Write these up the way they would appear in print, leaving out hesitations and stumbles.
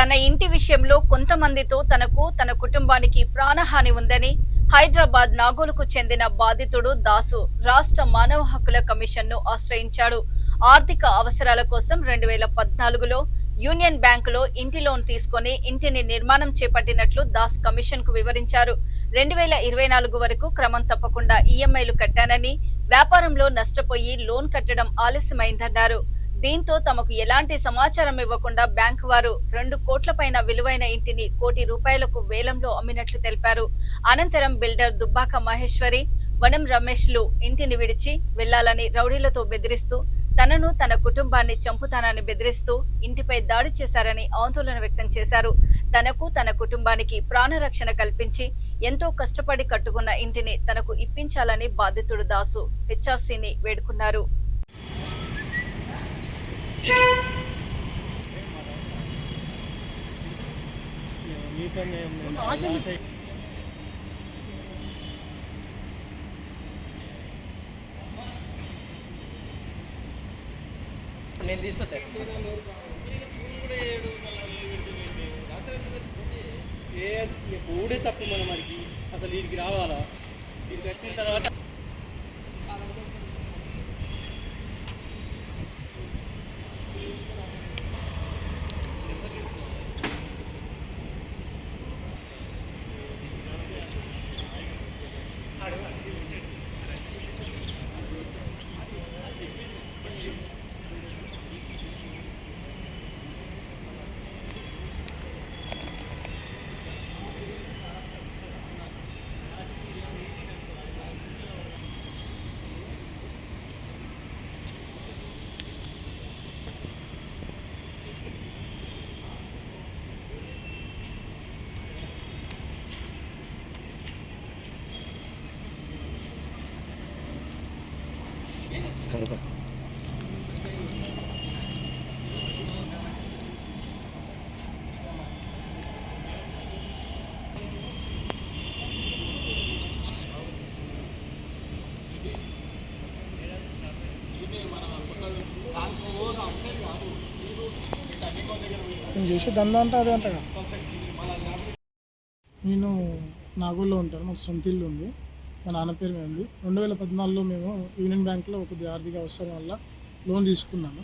తన ఇంటి విషయంలో కొంతమందితో తనకు తన కుటుంబానికి ప్రాణహాని ఉందని హైదరాబాద్ నాగోలుకు చెందిన బాధితుడు దాసు రాష్ట్ర మానవ హక్కుల కమిషన్ను ఆశ్రయించాడు. ఆర్థిక అవసరాల కోసం 2014లో యూనియన్ బ్యాంకులో ఇంటి లోన్ తీసుకొని ఇంటిని నిర్మాణం చేపట్టినట్లు దాస్ కమిషన్ కు వివరించారు. 2024 వరకు క్రమం తప్పకుండా ఈఎంఐలు కట్టానని, వ్యాపారంలో నష్టపోయి లోన్ కట్టడం ఆలస్యమైందన్నారు. దీంతో తమకు ఎలాంటి సమాచారం ఇవ్వకుండా బ్యాంకు వారు 2 కోట్ల పైన విలువైన ఇంటిని ₹1 కోటి వేలంలో అమ్మినట్లు తెలిపారు. అనంతరం బిల్డర్ దుబ్బాక మహేశ్వరి, వనం రమేష్లు ఇంటిని విడిచి వెళ్లాలని రౌడీలతో బెదిరిస్తూ తనను తన కుటుంబాన్ని చంపుతానని బెదిరిస్తూ ఇంటిపై దాడి చేశారని ఆందోళన వ్యక్తం చేశారు. తనకు తన కుటుంబానికి ప్రాణరక్షణ కల్పించి ఎంతో కష్టపడి కట్టుకున్న ఇంటిని తనకు ఇప్పించాలని బాధితుడు దాసు హెచ్ఆర్సీని వేడుకున్నారు. నేను తీస్తా ఊడే తప్పు మనం మనకి అసలు వీడికి రావాలా, వీడికి వచ్చిన తర్వాత నేను చేసే దందా అంటే అదే అంతగా. నేను నాగోల్లో ఉంటాను, మాకు సొంత ఇల్లు ఉంది, మా నాన్న పేరు మీద ఉంది. 2014లో మేము యూనియన్ బ్యాంక్లో కొద్దిగా ఆర్థిక అవసరం వల్ల లోన్ తీసుకున్నాను.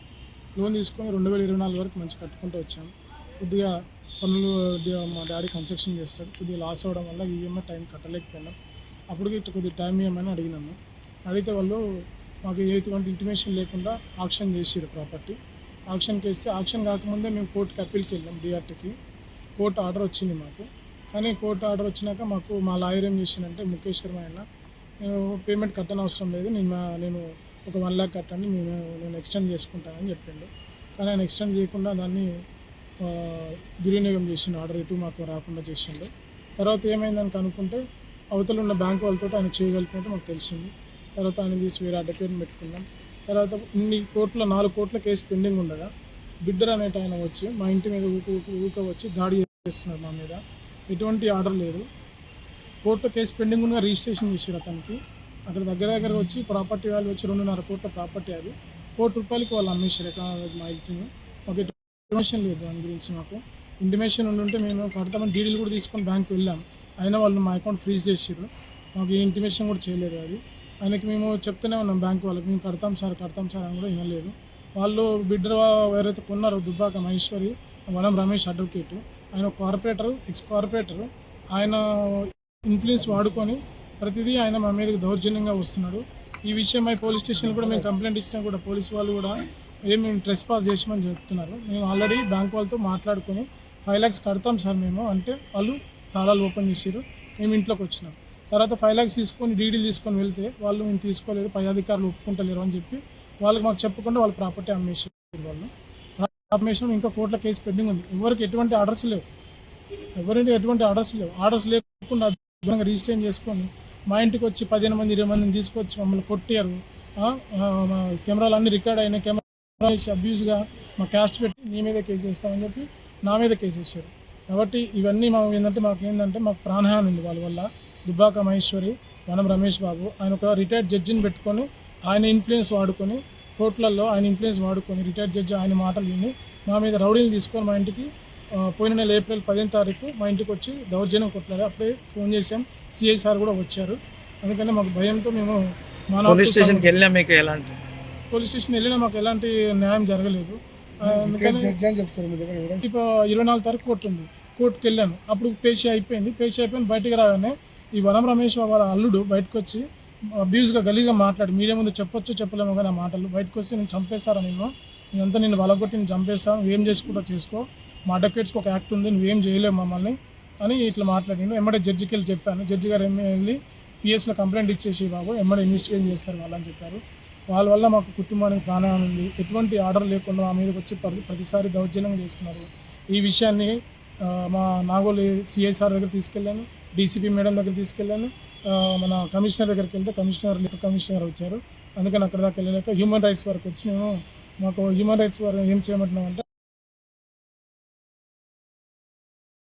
లోన్ తీసుకొని 2024 వరకు మంచి కట్టుకుంటూ వచ్చాము. కొద్దిగా పనులు మా డాడీ కన్స్ట్రక్షన్ చేస్తాడు, కొద్దిగా లాస్ అవ్వడం వల్ల ఈఎంఐ టైం కట్టలేకపోయినాం. అప్పటికి కొద్దిగా టైం ఇవ్వమని అడిగినాము. అడిగితే వాళ్ళు మాకు ఎటువంటి ఇంటిమేషన్ లేకుండా ఆక్షన్ చేసారు ప్రాపర్టీ. ఆక్షన్కి వేస్తే ఆక్షన్ కాకముందే మేము కోర్టుకి అప్పీల్కి వెళ్ళాం, డిఆర్టీకి. కోర్టు ఆర్డర్ వచ్చింది మాకు. కానీ కోర్టు ఆర్డర్ వచ్చినాక మాకు మా లాయర్ ఏం చేసిందంటే ముఖేష్ శర్మ ఆయన, పేమెంట్ కట్టని అవసరం లేదు, నేను ఒక 1 lakh కట్టండి, నేను ఎక్స్టెండ్ చేసుకుంటానని చెప్పిండు. కానీ ఆయన ఎక్స్టెండ్ చేయకుండా దాన్ని దుర్వినియోగం చేసిండు, ఆర్డర్ ఎటు మాకు రాకుండా చేసిండు. తర్వాత ఏమైందని కనుక్కుంటే అవతల ఉన్న బ్యాంకు వాళ్ళతో ఆయన చేయగలుగుతుంటే మాకు తెలిసింది. తర్వాత ఆయన తీసి వేరే అడ్డ పేరుని పెట్టుకున్నాం. తర్వాత ఇన్ని కోట్ల 4 కోట్ల కేసు పెండింగ్ ఉండగా బిడ్డర్ అనేట ఆయన వచ్చి మా ఇంటి మీద ఊక వచ్చి దాడి చేస్తున్నారు. మా మీద ఎటువంటి ఆర్డర్ లేదు, కోర్టులో కేసు పెండింగ్ ఉండగా రిజిస్ట్రేషన్ చేశారు అతనికి. అక్కడ దగ్గర వచ్చి ప్రాపర్టీ వాల్యూ వచ్చి 2.5 కోట్ల ప్రాపర్టీ, అది ₹1 కోటి వాళ్ళు అమ్మేశారు మా ఇంటిని. మాకు ఇంటిమేషన్ లేదు దాని గురించి. మాకు ఇంటిమేషన్ ఉండుంటే మేము కడతామని డీడీలు కూడా తీసుకొని బ్యాంకు వెళ్ళాం, అయినా వాళ్ళు మా అకౌంట్ ఫ్రీజ్ చేసారు. మాకు ఈ ఇంటిమేషన్ కూడా చేయలేదు. అది ఆయనకి మేము చెప్తూనే ఉన్నాం బ్యాంకు వాళ్ళకి, మేము కడతాం సార్ అని కూడా వినలేదు. వాళ్ళు బిడ్డర్ ఎవరైతే కొన్నారో దుబ్బాక మహేశ్వరి, వనం రమేష్ అడ్వకేటు, ఆయన కార్పొరేటర్, ఎక్స్ కార్పొరేటర్, ఆయన ఇన్ఫ్లుయెన్స్ వాడుకొని ప్రతిదీ ఆయన మా మీదకి దౌర్జన్యంగా వస్తున్నాడు. ఈ విషయమై పోలీస్ స్టేషన్ కూడా మేము కంప్లైంట్ ఇచ్చినా కూడా పోలీసు వాళ్ళు కూడా మేము ట్రెస్ పాస్ చేసామని చెప్తున్నారు. మేము ఆల్రెడీ బ్యాంక్ వాళ్ళతో మాట్లాడుకొని 5 lakhs కడతాం సార్ మేము అంటే వాళ్ళు తాళాలు ఓపెన్ చేసారు. మేము ఇంట్లోకి వచ్చినాం. తర్వాత 5 lakhs తీసుకొని డీడీలు తీసుకొని వెళ్తే వాళ్ళు మేము తీసుకోలేదు, పై అధికారులు ఒప్పుకుంటలేరు అని చెప్పి వాళ్ళకి మాకు చెప్పకుండా వాళ్ళ ప్రాపర్టీ అమ్మేసారు. వాళ్ళు అమ్మేసాం. ఇంకా కోర్టుల కేసు పెండింగ్ ఉంది. ఎవరికి ఎటువంటి ఆర్డర్స్ లేవు, ఆర్డర్స్ లేకుండా రిజిస్ట్రేషన్ చేసుకొని మా ఇంటికి వచ్చి 15 మంది 20 మందిని తీసుకొచ్చి మమ్మల్ని కొట్టారు. కెమెరాలు అన్నీ రికార్డ్ అయినాయి, కెమెరా అబ్యూస్గా మా క్యాస్ట్ పెట్టి నీ మీద కేసు వేస్తామని చెప్పి నా మీద కేసు వేసారు. కాబట్టి ఇవన్నీ మాకు ప్రాణహాని ఉంది వాళ్ళ వల్ల. దుబ్బాక మహేశ్వరి, వనం రమేష్ బాబు, ఆయన ఒక రిటైర్డ్ జడ్జిని పెట్టుకొని ఆయన ఇన్ఫ్లుయెన్స్ వాడుకొని కోర్టులలో రిటైర్డ్ జడ్జి ఆయన మాటలు విని మా మీద రౌడీని తీసుకొని మా ఇంటికి పోయిన నెల ఏప్రిల్ 10వ తారీఖు మా ఇంటికి వచ్చి దౌర్జన్యం కొట్లాడు. అప్పుడే ఫోన్ చేసాం, సిఐ సార్ కూడా వచ్చారు. అందుకని మాకు భయంతో మేము పోలీస్ స్టేషన్కి వెళ్ళినా మీకు ఎలాంటి పోలీస్ స్టేషన్ వెళ్ళినా మాకు ఎలాంటి న్యాయం జరగలేదు. అందుకని 24 తారీఖు కోర్టు ఉంది, కోర్టుకి వెళ్ళాను. అప్పుడు పేషీ అయిపోయింది. బయటికి రాగానే ఈ వనం రమేష్ వాళ్ళ అల్లుడు బయటకు వచ్చి అబ్యూస్గా గలీజ్గా మాట్లాడి మీడియా ముందు చెప్పొచ్చు చెప్పలేము కానీ ఆ మాటలు బయటకు వస్తే నేను చంపేస్తారా నేనంతా నిన్ను వలగొట్టి నేను చంపేస్తాను, నువ్వేం చేసుకుంటా చేసుకో, మా అడ్వకేట్స్కి ఒక యాక్ట్ ఉంది, నువ్వేం చేయలేవు మమ్మల్ని అని ఇట్లా మాట్లాడిండు. ఎమ్మడే జడ్జికి వెళ్ళి చెప్పాను. జడ్జి గారు వెళ్ళి పిఎస్లో కంప్లైంట్ ఇచ్చేసి బాబు ఎమ్మడే ఇన్వెస్టిగేట్ చేస్తారు వాళ్ళని చెప్పారు. వాళ్ళ వల్ల మాకు కుటుంబానికి ప్రాణహాని ఉంది. ఎటువంటి ఆర్డర్ లేకుండా మా మీదకి వచ్చి ప్రతిసారి దౌర్జన్యం చేస్తున్నారు. ఈ విషయాన్ని మా నాగోలు సిఐ సార్ దగ్గర తీసుకెళ్ళాను, డీసీపీ మేడం దగ్గర తీసుకెళ్ళాను, మన కమిషనర్ దగ్గరికి వెళ్తే కమిషనర్ వచ్చారు. అందుకని అక్కడ దాకా వెళ్ళలేక హ్యూమన్ రైట్స్ వరకు వచ్చి మేము మాకు హ్యూమన్ రైట్స్ వారు ఏం చేయమంటున్నామంటే